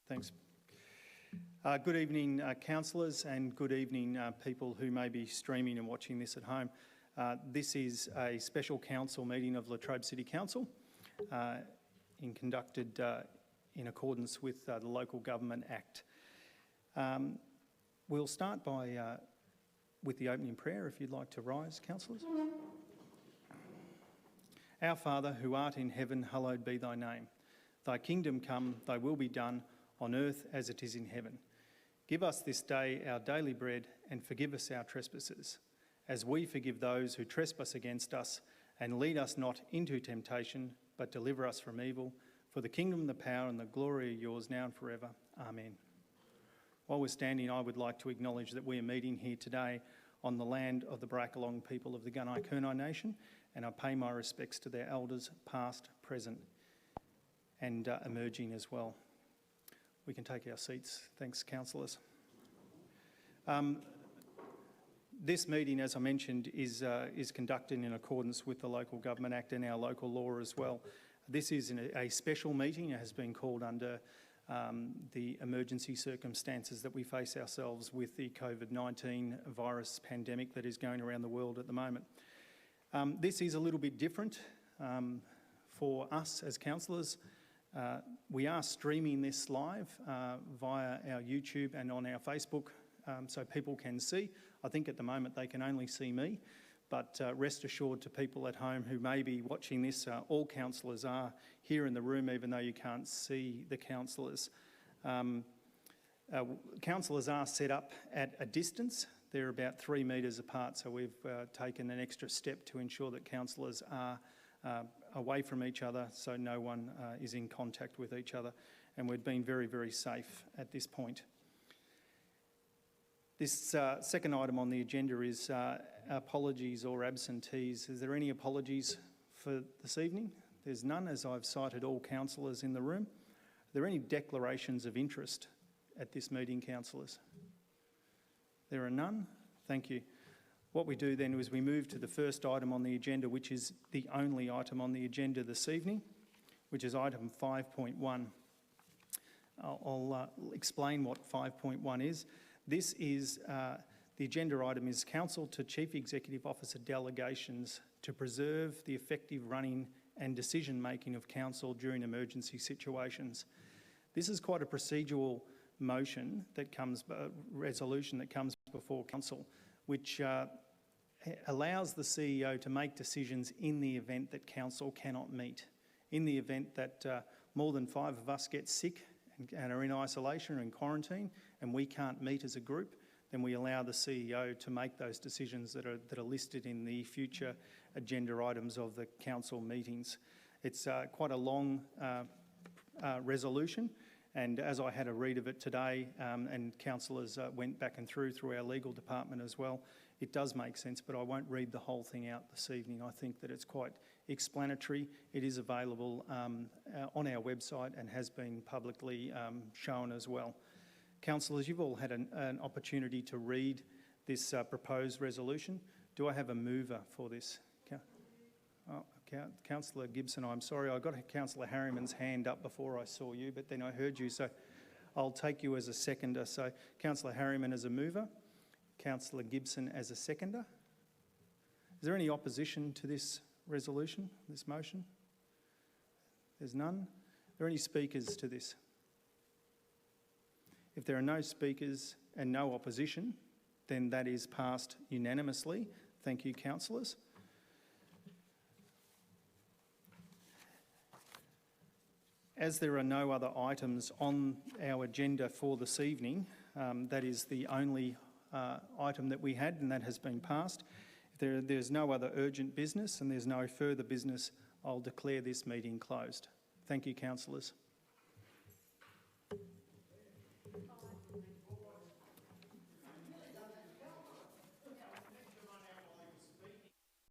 Thanks. Good evening, councillors, and good evening, people who may be streaming and watching this at home. This is a special council meeting of Latrobe City Council, conducted in accordance with the Local Government Act. We'll start with the opening prayer, if you'd like to rise, councillors. Our Father, who art in heaven, hallowed be thy name. Thy kingdom come, thy will be done, on earth as it is in heaven. Give us this day our daily bread, and forgive us our trespasses, as we forgive those who trespass against us. And lead us not into temptation, but deliver us from evil. For the kingdom, the power and the glory are yours now and forever. Amen. While we're standing, I would like to acknowledge that we are meeting here today on the land of the Brackalong people of the Gunai-Kurnai Nation, and I pay my respects to their elders, past, present, and emerging as well. We can take our seats. Thanks, councillors. This meeting, as I mentioned, is conducted in accordance with the Local Government Act and our local law as well. This is a special meeting. It has been called under the emergency circumstances that we face ourselves with the COVID-19 virus pandemic that is going around the world at the moment. This is a little bit different for us as councillors. We are streaming this live via our YouTube and on our Facebook, so people can see. I think at the moment they can only see me, but rest assured to people at home who may be watching this, all councillors are here in the room, even though you can't see the councillors. Councillors are set up at a distance. They're about 3 metres apart, so we've taken an extra step to ensure that councillors are away from each other, so no one is in contact with each other, and we've been very, very safe at this point. This second item on the agenda is apologies or absentees. Is there any apologies for this evening? There's none, as I've cited all councillors in the room. Are there any declarations of interest at this meeting, councillors? There are none. Thank you. What we do then is we move to the first item on the agenda, which is the only item on the agenda this evening, which is item 5.1. I'll explain what 5.1 is. This is, the agenda item is Council to Chief Executive Officer delegations to preserve the effective running and decision-making of Council during emergency situations. This is quite a procedural motion that comes, resolution that comes before Council, which allows the CEO to make decisions in the event that Council cannot meet. In the event that more than 5 of us get sick and are in isolation or in quarantine and we can't meet as a group, then we allow the CEO to make those decisions that are listed in the future agenda items of the Council meetings. It's quite a long resolution, and as I had a read of it today, and councillors went back and through our legal department as well, it does make sense, but I won't read the whole thing out this evening. I think that it's quite explanatory. It is available on our website and has been publicly shown as well. Councillors, you've all had an opportunity to read this proposed resolution. Do I have a mover for this? Councillor Gibson, I'm sorry, I got Councillor Harriman's hand up before I saw you, but then I heard you, so I'll take you as a seconder. So Councillor Harriman as a mover, Councillor Gibson as a seconder. Is there any opposition to this resolution, this motion? There's none. Are there any speakers to this? If there are no speakers and no opposition, then that is passed unanimously. Thank you, councillors. As there are no other items on our agenda for this evening, that is the only item that we had, and that has been passed. If there's no other urgent business and there's no further business, I'll declare this meeting closed. Thank you, councillors.